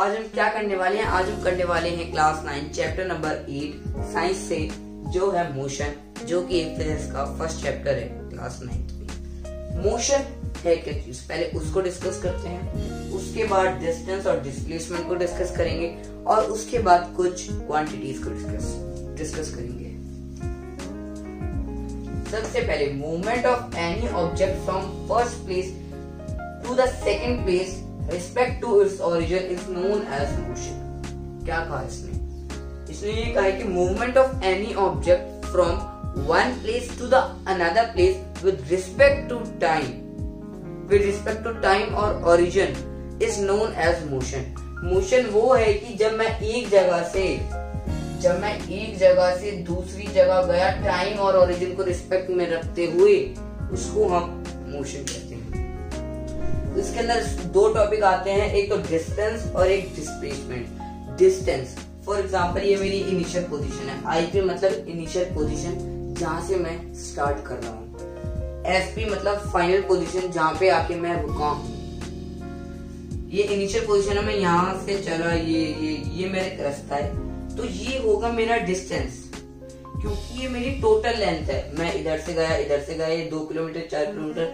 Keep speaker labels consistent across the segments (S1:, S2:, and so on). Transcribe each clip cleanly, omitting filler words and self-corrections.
S1: आज हम क्या करने वाले हैं? आज हम करने वाले हैं क्लास 9 चैप्टर नंबर 8 साइंस से, जो है मोशन, जो कि एक फिजिक्स का फर्स्ट चैप्टर है क्लास 9 में। मोशन है क्या चीज, पहले उसको डिस्कस करते हैं, उसके बाद डिस्टेंस और डिस्प्लेसमेंट को डिस्कस करेंगे और उसके बाद कुछ क्वांटिटीज को डिस्कस करेंगे। सबसे पहले movement of any object from first place to the second place respect to its origin is known as motion. क्या कहा इसने ये कहा है कि movement of any object from one place to the another place with respect to time और origin is known as motion. Motion वो है कि जब मैं एक जगह से दूसरी जगह गया, टाइम और ओरिजिन को रिस्पेक्ट में रखते हुए, उसको हम मोशन कहते हैं। इसके अंदर दो टॉपिक आते हैं, एक तो डिस्टेंस और एक डिस्प्लेसमेंट। डिस्टेंस फॉर एग्जांपल ये मेरी इनिशियल पोजीशन है, आई मतलब इनिशियल पोजीशन जहां से मैं स्टार्ट कर रहा हूँ, एसपी मतलब फाइनल पोजीशन जहां पे आके मैं रुका हूँ। ये इनिशियल पोजीशन है, मैं यहाँ से चला, ये मेरा रास्ता है, तो ये होगा मेरा डिस्टेंस, क्योंकि ये मेरी टोटल लेंथ है। मैं इधर से गया, ये 2 किलोमीटर 4 किलोमीटर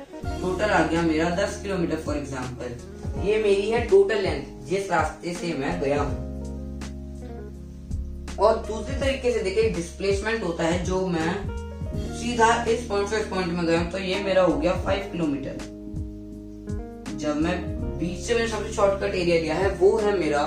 S1: टोटल आ गया मेरा 10 किलोमीटर फॉर एग्जांपल। ये मेरी है टोटल लेंथ जिस रास्ते से मैं गया हूँ। और दूसरी तरीके से देखिए डिस्प्लेसमेंट होता है, जो मैं सीधा इस पॉइंट से इस पॉइंट में गया हूँ, तो ये मेरा हो गया 5 किलोमीटर। जब मैं बीच से मैंने सबसे शॉर्टकट एरिया लिया है, वो है मेरा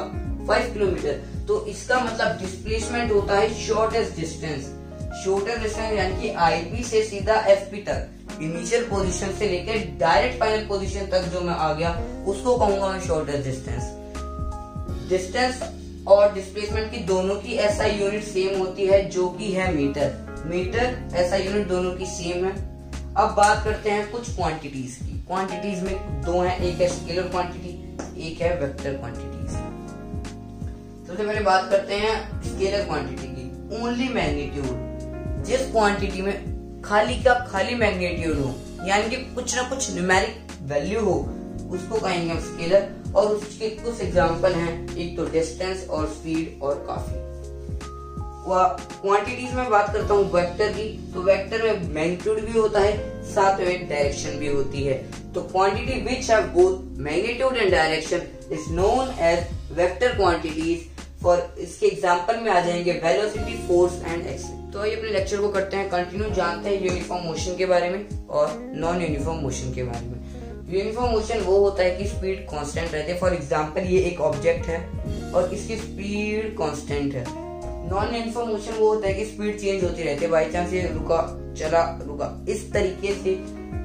S1: 5 किलोमीटर। तो इसका मतलब डिस्प्लेसमेंट होता है शॉर्टेस्ट डिस्टेंस यानी कि आईपी से सीधा एफपी तक, इनिशियल पोजीशन से लेकर डायरेक्ट फाइनल पोजीशन तक जो मैं आ गया, उसको कहूंगा मैं शॉर्टेस्ट डिस्टेंस। डिस्टेंस और डिस्प्लेसमेंट की दोनों की एसआई यूनिट सेम होती है, जो कि है मीटर एसआई यूनिट दोनों की सेम है। अब बात करते हैं कुछ क्वांटिटीज की। क्वांटिटीज में दो हैं, एक है स्केलर क्वांटिटी, एक है वेक्टर क्वांटिटीज। सबसे पहले बात करते हैं स्केलर क्वांटिटी की। ओनली मैग्नीट्यूड, जिस क्वांटिटी में खाली का खाली मैग्नीट्यूड हो, यानी कि कुछ ना कुछ न्यूमेरिक वैल्यू हो, उसको कहेंगे हम स्केलर। और उसके कुछ एग्जांपल हैं, एक तो डिस्टेंस और स्पीड और काफी। क्वांटिटीज में बात करता हूँ वेक्टर की, तो वेक्टर में मैग्नीट्यूड भी होता है, साथ में डायरेक्शन भी होती है। तो quantity which have both magnitude and direction is known as vector quantities. For इसके एग्जांपल में आ जाएंगे वेलोसिटी, फोर्स एंड एक्सेलरेशन। तो ये अपने लेक्चर को करते हैं कंटिन्यू, जानते हैं यूनिफॉर्म मोशन के बारे में और नॉन यूनिफॉर्म मोशन के बारे में। यूनिफॉर्म मोशन वो होता है कि स्पीड कांस्टेंट रहती है। फॉर एग्जांपल ये एक ऑब्जेक्ट है और इसकी स्पीड कांस्टेंट है। नॉन यूनिफॉर्म मोशन वो होता है कि स्पीड चेंज होती रहती है, बाई चांस ये रुका चला रुका, इस तरीके से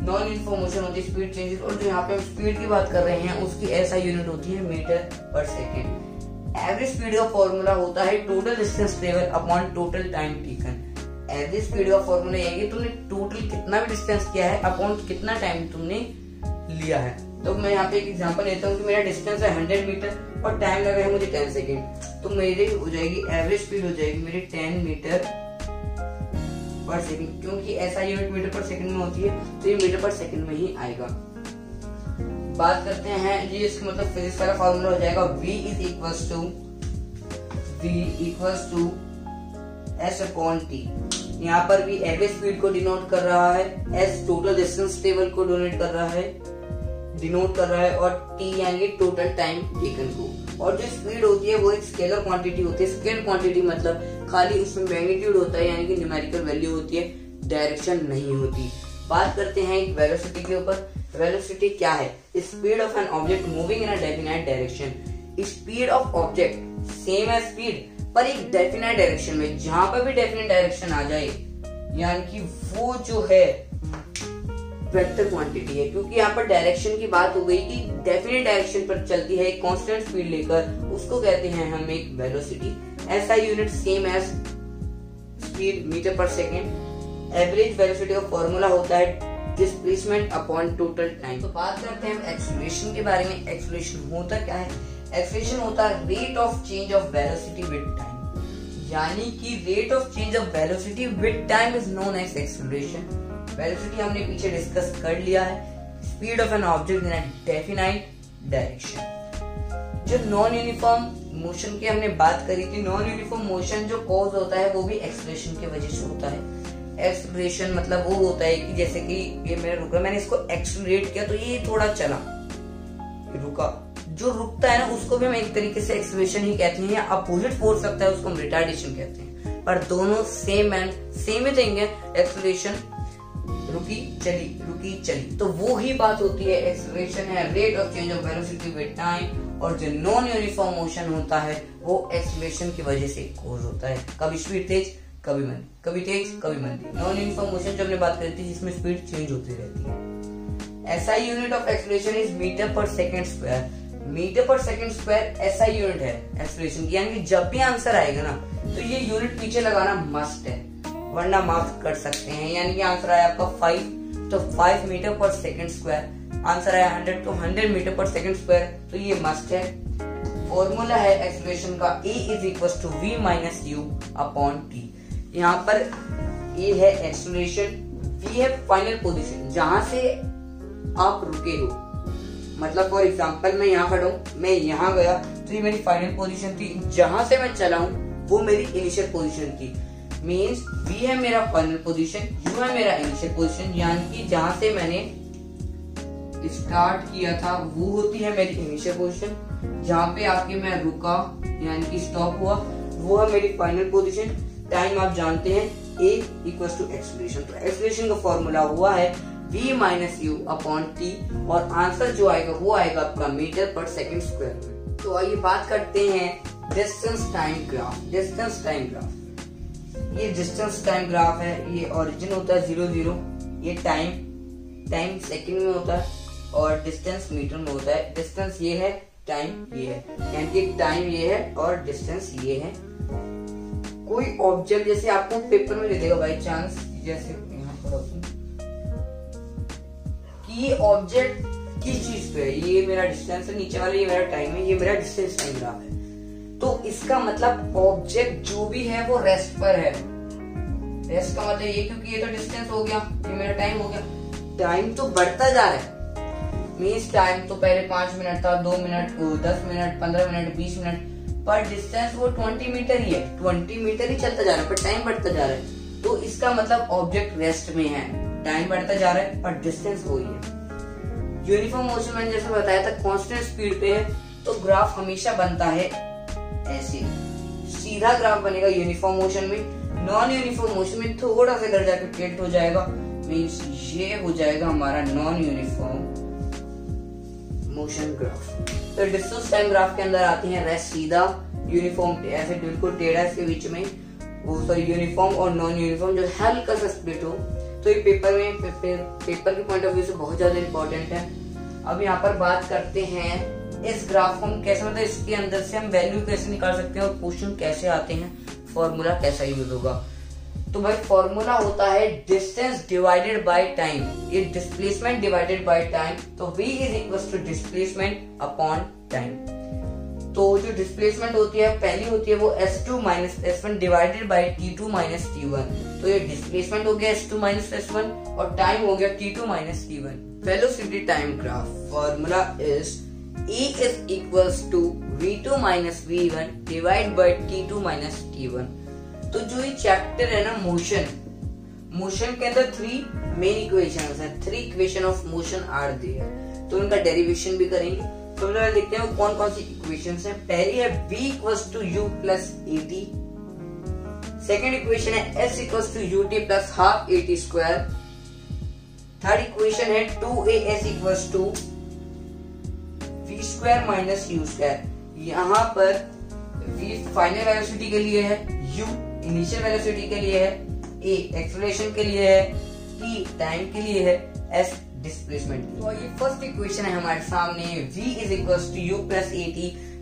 S1: नॉन यूनिफॉर्म मोशन होती है, स्पीड चेंजेस। और जो यहाँ पे हम स्पीड की बात कर रहे हैं, उसकी ऐसा यूनिट होती है metre per second. Average speed का फॉर्मूला होता है total distance travel upon total time taken. Average speed का फॉर्मूला ये है कि तुमने टोटल कितना भी डिस्टेंस किया है अपॉन कितना टाइम तुमने लिया है। तो मैं यहाँ पे एक एग्जांपल लेता हूँ कि मेरा डिस्टेंस है 100 मीटर और टाइम लगा है मुझे 10 सेकेंड, तो मेरी हो जाएगी एवरेज स्पीड हो जाएगी मेरी 10 मीटर पर सेकेंड। क्योंकि ऐसा यूनिट मीटर पर सेकेंड में होती है, तो ये मीटर पर सेकेंड में ही आएगा। बात करते हैं ये, इसका मतलब फिजिक्स का फॉर्मूला हो जाएगा V equals to S upon T। यहाँ पर भी एवरेज स्पीड को डिनोट कर रहा है, S टोटल डिस्टेंस टेबल को डिनोट कर रहा है और T यानी टोटल टाइम टेकन को। और जो स्पीड होती है वो एक स्केलर क्वांटिटी होती है। स्केलर क्वांटिटी मतलब खाली उसमें मैग्नीट्यूड होता है, यानी कि न्यूमेरिकल वैल्यू होती है, डायरेक्शन नहीं होती। बात करते हैं एक वेलोसिटी के ऊपर। वेलोसिटी क्या है? Speed of an object moving in a definite direction. Speed of object same as speed, पर एक डेफिनाइट डायरेक्शन में। जहां पर भी डेफिनाइट डायरेक्शन आ जाए, यानी कि वो जो है वेक्टर क्वांटिटी है, क्योंकि यहाँ पर डायरेक्शन की बात हो गई कि डेफिनेट डायरेक्शन पर चलती है एक कांस्टेंट स्पीड लेकर, उसको कहते हैं हम एक वेलोसिटी। ऐसा unit same as speed metre per second. Average velocity का फॉर्मूला होता है डिस्प्लेसमेंट अपॉन टोटल टाइम। तो बात करते हैं एक्सेलरेशन के बारे में। एक्सेलरेशन होता क्या है? एक्सेलरेशन होता है rate of change of velocity with time, यानी कि rate of change of velocity with time is known as acceleration. Velocity हमने पीछे डिस्कस कर लिया है, speed of an object in a definite direction. जो नॉन यूनिफॉर्म मोशन की हमने बात करी थी, नॉन यूनिफॉर्म मोशन जो कॉज होता है वो भी एक्सेलरेशन की वजह से होता है। एक्सेलरेशन मतलब वो होता है कि जैसे कि ये मेरा रुका, मैंने इसको एक्सेलरेट किया तो ये थोड़ा चला, रुका, जो रुकता है ना उसको भी हम एक तरीके से एक्सेलरेशन ही कहते हैं, या अपोजिट फोर्स लगता है उसको हम रिटार्डेशन कहते हैं, पर दोनों सेम ही थिंग है। एक्सेलरेशन रुकी चली, तो वो ही बात होती है। एक्सेलरेशन है rate of change of velocity with time, और जो नॉन यूनिफॉर्म मोशन होता है वो एक्सेलरेशन की वजह से कॉज होता है। कभी स्पीड तेज, कभी मंदी, कभी तेज, कभी मंदी। नॉन यूनिफॉर्म मोशन जो हमने बात करी थी जिसमें स्पीड चेंज होती रहती है। SI unit of acceleration is metre per second square. Metre per second square SI unit है एक्सेलरेशन की, यानी कि जब भी आंसर आएगा ना तो ये यूनिट पीछे लगाना मस्ट है, वरना मार्क कर सकते हैं। यानी कि आंसर आया आपका 5, तो 5 metre per second square. Answer आया 100, तो 100 मीटर पर सेकंड स्क्वायर, तो ये मस्ट है। फॉर्मूला है एक्सेलरेशन का E = v - u upon t। यहाँ पर E है एक्सेलरेशन, v है फाइनल पोजीशन जहां से आप रुके हो। मतलब फॉर एग्जांपल मैं यहाँ खड़ा हूँ, मैं यहाँ गया तो ये मेरी फाइनल पोजीशन थी, जहां से मैं चला हूँ वो मेरी इनिशियल पोजीशन थी। मीन्स v है मेरा फाइनल पोजीशन, u है मेरा इनिशियल पोजीशन, यानी कि जहां से मैंने स्टार्ट किया था वो होती है मेरी इनिशियल पोजीशन, जहां पे आके मैं रुका यानी कि स्टॉप हुआ वो है मेरी फाइनल पोजीशन। टाइम आप जानते हैं A = एक्सेलरेशन, तो एक्सेलरेशन का फॉर्मूला हुआ है v - u अपॉन t, और आंसर जो आएगा वो आएगा आपका मीटर पर सेकंड स्क्वायर में। तो आइए बात करते हैं distance time graph. Distance time graph, ये डिस्टेंस टाइम ग्राफ है। ये ओरिजिन होता है 0 0, ये टाइम सेकंड में होता है, और डिस्टेंस मीटर में होता है। डिस्टेंस ये है, टाइम ये है, यानी कि टाइम ये है और डिस्टेंस ये है। कोई ऑब्जेक्ट जैसे आपको पेपर में दे देगा बाई चांस, जैसे यहाँ पर कि ये ऑब्जेक्ट किस चीज पे है, ये मेरा डिस्टेंस है, नीचे वाला ये मेरा टाइम है, ये मेरा डिस्टेंस टाइम ग्राफ है। तो इसका मतलब ऑब्जेक्ट जो भी है वो रेस्ट पर है। रेस्ट का मतलब ये, क्योंकि ये तो डिस्टेंस हो गया, ये मेरा टाइम हो गया। टाइम तो बढ़ता जा रहा है, मीन्स टाइम तो पहले 5 मिनट था, 2 मिनट, 10 मिनट, 15 मिनट, 20 मिनट, पर डिस्टेंस वो 20 मीटर ही है, 20 मीटर ही चलता जा रहा है, पर टाइम बढ़ता जा रहा है। तो इसका मतलब ऑब्जेक्ट रेस्ट में है, टाइम बढ़ता जा रहा है पर डिस्टेंस वही है। यूनिफॉर्म मोशन मैंने जैसे बताया था कांस्टेंट स्पीड पे है, तो ग्राफ हमेशा बनता है ऐसे, सीधा ग्राफ बनेगा यूनिफॉर्म मोशन में। नॉन यूनिफॉर्म मोशन में थोड़ा सा इधर जाकर टिल्ट हो जाएगा, मींस ये हो जाएगा हमारा नॉन यूनिफॉर्म मोशन ग्राफ। तो डिस्टेंस टाइम ग्राफ के अंदर आती है रेस्ट सीधा, यूनिफॉर्म ऐसे बिल्कुल टेढ़ा, इसके बीच में वो सॉरी यूनिफॉर्म और नॉन यूनिफॉर्म जो हल्का सा स्प्लिट हो। तो ये पेपर के पॉइंट ऑफ व्यू से बहुत ज्यादा इंपॉर्टेंट है। अब यहाँ पर बात करते हैं इस ग्राफ को हम कैसे, मतलब इसके अंदर से हम वैल्यू कैसे निकाल सकते हैं और क्वेश्चन कैसे आते हैं, फॉर्मूला कैसा यूज होगा। तो भाई फॉर्मूला होता है डिस्टेंस डिवाइडेड बाय टाइम, ये डिस्प्लेसमेंट डिवाइडेड बाय टाइम, तो v = डिस्प्लेसमेंट अपॉन टाइम। तो जो डिस्प्लेसमेंट होती है पहली होती है वो s2 - s1 divided by t2 - t1, तो ये डिस्प्लेसमेंट हो गया s2 - s1 और टाइम हो गया t2 - t1। Velocity time graph formula is E = v2 - v1 divide by t2 - t1। तो जो ये चैप्टर है ना मोशन के अंदर 3 मेन इक्वेशंस हैं, 3 equation of motion are there, तो उनका डेरिवेशन भी करेंगे। तो देखते हैं कौन कौन सी इक्वेशंस हैं। पहली है v = u + at, second equation है s = ut + ½ at², third equation है 2as = v² - u²। यहाँ पर v फाइनल वेलोसिटी के लिए है, u इनिशियल वेलोसिटी के लिए है, a एक्सेलरेशन के लिए है, t टाइम के लिए है, s डिस्प्लेसमेंट। तो ये फर्स्ट इक्वेशन है हमारे सामने, v = u + at।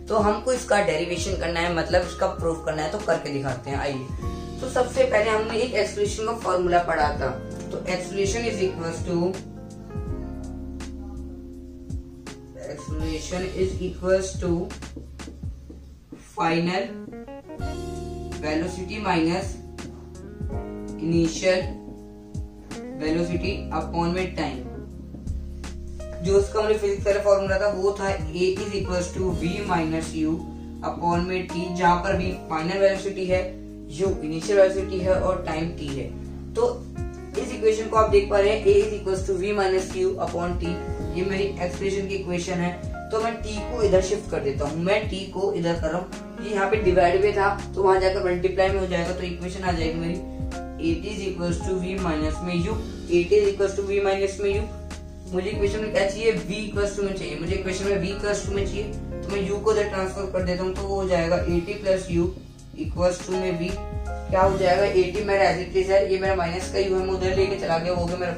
S1: तो हमको इसका डेरिवेशन करना है, मतलब इसका प्रूफ करना है, तो करके दिखाते हैं। आइए, तो सबसे पहले हमने एक एक्सेलरेशन का फॉर्मूला पढ़ा था, तो acceleration = final velocity minus initial velocity upon में टाइम। जो उसका हमने फिजिक्स वाला फॉर्मूला था वो था a is equal to v minus u upon में t, जहां पर v फाइनल वेलोसिटी है, u इनिशियल वेलोसिटी है और टाइम t है। तो इस इक्वेशन को आप देख पा रहे हैं a is equal to v minus u upon t, ये मेरी एक्सप्रेशन की इक्वेशन है। तो मैं t को इधर शिफ्ट कर देता हूँ, मैं t को इधर कर रहा हूँ, ये यहाँ पे डिवाइड में था तो वहां जाकर मल्टीप्लाई में हो जाएगा, तो इक्वेशन आ जाएगी मेरी a is equal to v minus में u, a is equal to v minus में u। मुझे इक्वेशन में क्या चाहिए, v इक्वल टू में चाहिए, मुझे इक्वेशन में v इक्वल टू में चाहिए, तो मैं u को इधर ट्रांसफर कर देता हूँ, तो वो हो जाएगा 80 प्लस u इक्वल टू में v, क्या हो जाएगा 80 मेरा एज इट इज है, ये मेरा माइनस का u है, मैं उधर लेके चला गया, हो गया मेरा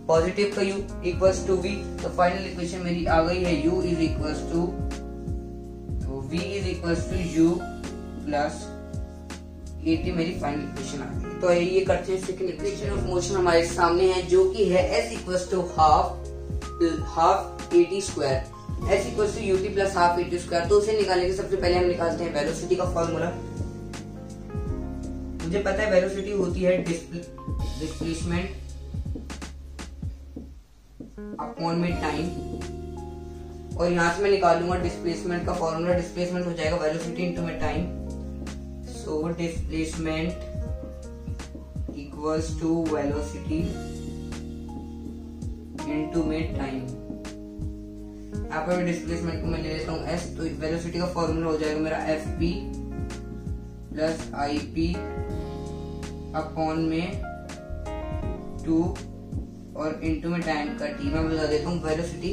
S1: पॉजिटिव का u इक्वल टू v। तो फाइनल इक्वेशन मेरी आ गई है u is equal to v is equal to u plus 80, मेरी फाइनल इक्वेशन आ गई। तो ये करते हैं सेकंड इक्वेशन ऑफ मोशन हमारे सामने है, जो कि है s equal to half at square, s equal to ut plus half at square. तो उसे निकालने के सबसे पहले हम निकालते हैं वेलोसिटी का फॉर्मूला। मुझे पता है वेलोसिटी होती है डिस्प्लेसमेंट अपॉन में टाइम, और यहाँ से मैं निकालूंगा डिस्प्लेसमेंट का फॉर्मूला, डिस्प्लेसमेंट हो जाएगा वेलोसिटी इनटू में time. So displacement equals to velocity into में टाइम। यहाँ पर डिस्प्लेसमेंट को मैं ले लेता हूँ s, तो वेलोसिटी का फॉर्मूला हो जाएगा मेरा fp प्लस ip अपॉन में 2 और इनटू में टाइम का t। मैं बता देता हूँ वेलोसिटी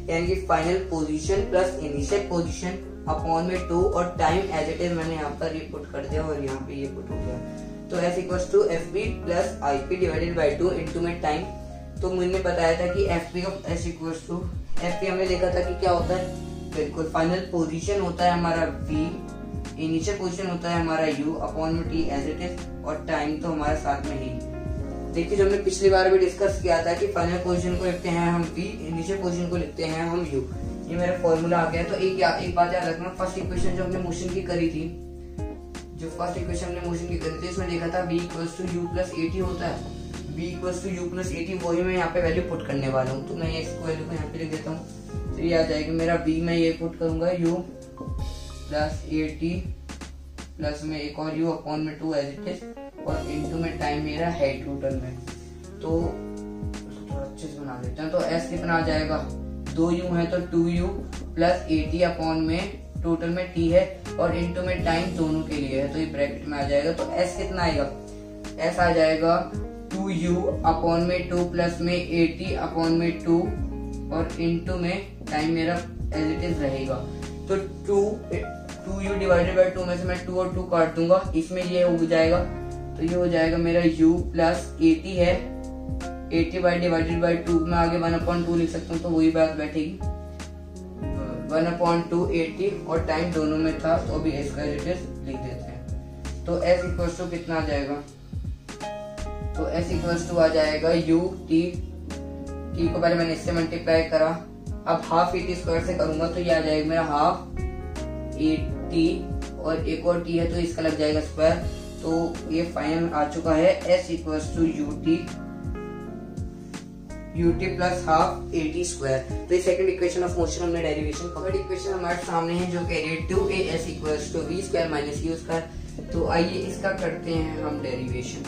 S1: यानी कि final position plus initial position upon में 2 और टाइम एज इट इज मैंने यहाँ पर ये पुट कर दिया और यहाँ पे ये पुट हो गया। तो s equals to fp plus ip divided by 2 into में टाइम। तो मुझे बताया था कि fp का s इक्वल्स टू fp हमने देखा था कि क्या होता है, बिल्कुल फाइनल पोजीशन होता है हमारा v, इनिशियल पोजीशन होता है हमारा u अपॉन में t एज इट इज, और टाइम तो हमारा साथ में ही। देखिए जो हमने पिछली बार भी डिस्कस किया था कि फाइनल पोजीशन को लिखते हैं हम v, इनिशियल पोजीशन को लिखते हैं हम u। ये मेरा फॉर्मूला आ गया। तो एक बात याद रखना, फर्स्ट इक्वेशन जो हमने मोशन की करी थी, जो फर्स्ट इक्वेशन हमने मोशन की करी थी, इसमें देखा था v equals to u plus 80 होता है, v equals to u plus 80, वही मैं यहाँ पे वैल्यू पुट करने वाला हूँ। तो मैं इसको वैल्यू को यहाँ पे लिख देता हूँ, तो ये आ जाएगी मेरा v, मैं ये पुट करूंगा u प्लस 80 प्लस में एक और u अपॉन में 2 एज इट इज, और इनटू में टाइम मेरा है टोटल में। तो थोड़ा अच्छे से बना देते हैं। तो s कितना आ जाएगा, 2u है तो 2u प्लस 80 अपॉन में टोटल में t है और इनटू में टाइम दोनों के लिए है, तो ये ब्रैकेट में आ जाएगा। तो s कितना आएगा, s आ जाएगा 2u अपॉन में 2 प्लस में 80 अपॉन में 2 और इनटू में टाइम मेरा एज इट इज रहेगा। तो 2u डिवाइडेड बाई 2 में से मैं 2 और 2 काट दूंगा, इसमें ये हो जाएगा, तो ये हो जाएगा मेरा u प्लस 80 है, 80 बाई डिवाइडेड बाई 2 में आगे 1/2 लिख सकता हूँ, तो वही बात बैठेगी 1/2 80 और टाइम दोनों में था, तो अभी इसका एज इट इज लिख देते हैं। तो s इक्वल्स टू कितना आ जाएगा, तो s इक्वल्स टू आ जाएगा u t को पहले मैंने इससे मल्टीप्लाई करा, अब हाफ at स्क्वायर से करूंगा तो ये आ जाएगा मेरा हाफ at और एक और t है तो इसका लग जाएगा स्क्वायर। तो ये फाइनल आ चुका है s equals to ut plus half at square. तो ये सेकंड इक्वेशन ऑफ मोशन हमने डेरिवेशन। थर्ड इक्वेशन हमारे सामने है जो कह रही है 2as equals to v square minus u square. तो आइए इसका करते हैं हम डेरिवेशन।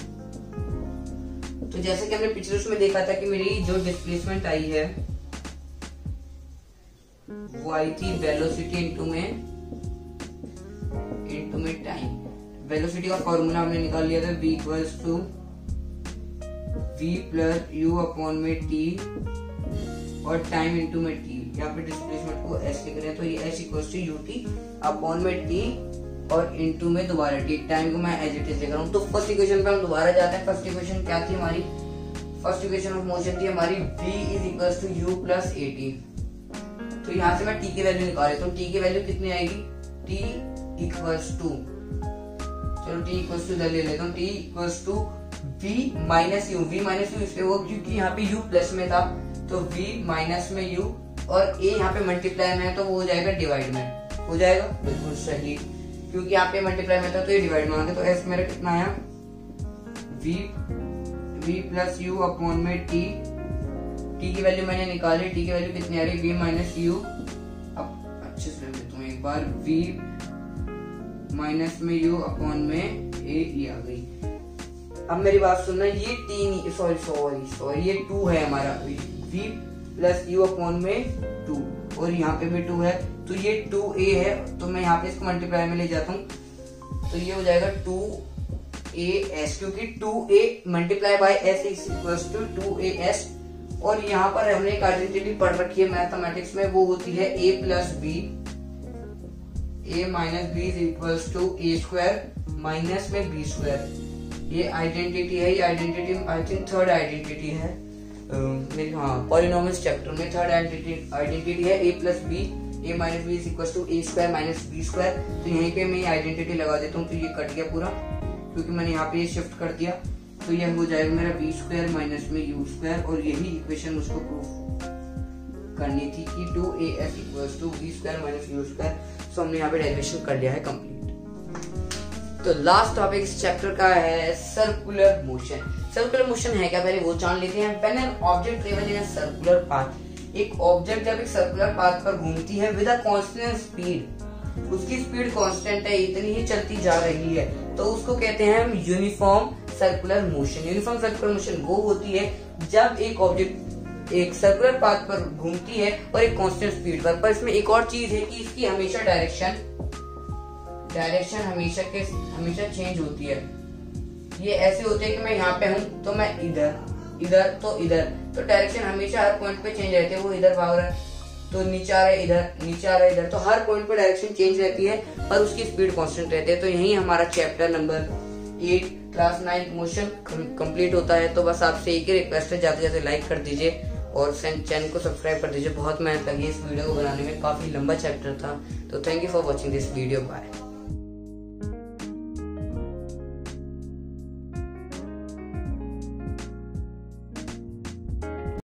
S1: तो जैसे कि हमने पिछले उसमें देखा था कि मेरी जो डिस्प्लेसमेंट आई है वो आई थी वेलोसिटी इनटू में टाइम। वेलोसिटी का फॉर्मूला हमने निकाल लिया था, v equals to v plus u upon में t और टाइम इनटू में t। यहाँ पे डिस्प्लेसमेंट को s लिख रहे हैं, तो ये s equals to ut upon में t और इनटू में दोबारा t, टाइम को मैं एज इट इज लिख रहा हूँ। तो फर्स्ट इक्वेशन पे हम दोबारा जाते हैं। फर्स्ट इक्वेशन क्या थी हमारी, फर्स्ट इक्वेशन ऑफ मोशन थी हमारी v is equals to u plus 80। तो यहाँ से मैं t की वैल्यू निकाल लेता हूँ। t की वैल्यू कितनी आएगी, t इक्वल्स टू, चलो t इक्वल्स टू ले लेता हूँ, t equals to v minus u। v minus u इसलिए वो क्योंकि यहाँ पे u प्लस में था, तो v माइनस में u और a यहाँ पे मल्टीप्लाई में है तो वो हो जाएगा डिवाइड में, हो जाएगा बिल्कुल सही, क्योंकि यहाँ पे मल्टीप्लाई में था तो ये डिवाइड में आ गया। तो s मेरा कितना आया, v प्लस u अपॉन में t टी की वैल्यू मैंने निकाली, टी की वैल्यू कितनी आ रही है, v माइनस यू। अब अच्छे से लिख देता हूँ एक बार, v माइनस में यू अपॉन में ए आ गई। अब मेरी बात सुनना, ये टी सॉरी ये 2 है हमारा, v प्लस यू अपॉन में 2 और यहाँ पे भी 2 है, तो ये 2a है, तो मैं यहाँ पे इसको मल्टीप्लाई में ले जाता हूँ, तो ये हो जाएगा 2as, क्योंकि 2a multiply by s is equals to 2as। और यहाँ पर हमने एक आइडेंटिटी पढ़ रखी है मैथमेटिक्स में, वो होती है a plus B, a minus B is equals to a square minus में b स्क्वायर। ये आइडेंटिटी है, ये identity I think third identity है मेरी, हाँ पॉलिनोमियल्स चैप्टर में थर्ड आइडेंटिटी है a plus B, a minus B is equals to a square minus b square. तो यहीं पे मैं आइडेंटिटी लगा देता हूँ, तो ये कट गया पूरा, क्योंकि मैंने यहाँ पे ये शिफ्ट कर दिया, तो ये हो जाएगा मेरा b स्क्वायर माइनस में u स्क्वायर। और यही इक्वेशन उसको प्रूफ करनी थी कि 2as equals to v square minus u square. So हमने यहाँ पे डेरिवेशन कर लिया है कंप्लीट। तो लास्ट टॉपिक इस चैप्टर का है सर्कुलर मोशन। सर्कुलर मोशन है क्या, पहले वो जान लेते हैं। When an object travel in a circular path, एक ऑब्जेक्ट जब एक सर्कुलर पाथ पर घूमती है विद अ कांस्टेंट स्पीड, उसकी स्पीड कांस्टेंट है, इतनी ही चलती जा रही है, तो उसको कहते हैं हम uniform circular motion. Uniform circular motion वो होती है जब एक ऑब्जेक्ट एक सर्कुलर पाथ पर घूमती है और एक कांस्टेंट स्पीड पर इसमें एक और चीज है कि इसकी हमेशा डायरेक्शन हमेशा चेंज होती है। ये ऐसे होते हैं कि मैं यहाँ पे हूँ तो मैं इधर तो इधर, तो डायरेक्शन हमेशा हर पॉइंट पे चेंज रहती है। वो इधर भाग रहा है तो नीचे आ रहा है इधर, नीचे आ रहा है इधर, तो हर पॉइंट पे डायरेक्शन चेंज रहती है पर उसकी स्पीड कांस्टेंट रहती है। तो यही हमारा chapter number 8 class 9 motion complete होता है। तो बस आपसे एक ही रिक्वेस्ट है, जाते जाते लाइक कर दीजिए और चैनल को सब्सक्राइब कर दीजिए। बहुत मेहनत लगी इस वीडियो को बनाने में, काफी लंबा चैप्टर था। तो thank you for watching this video, bye.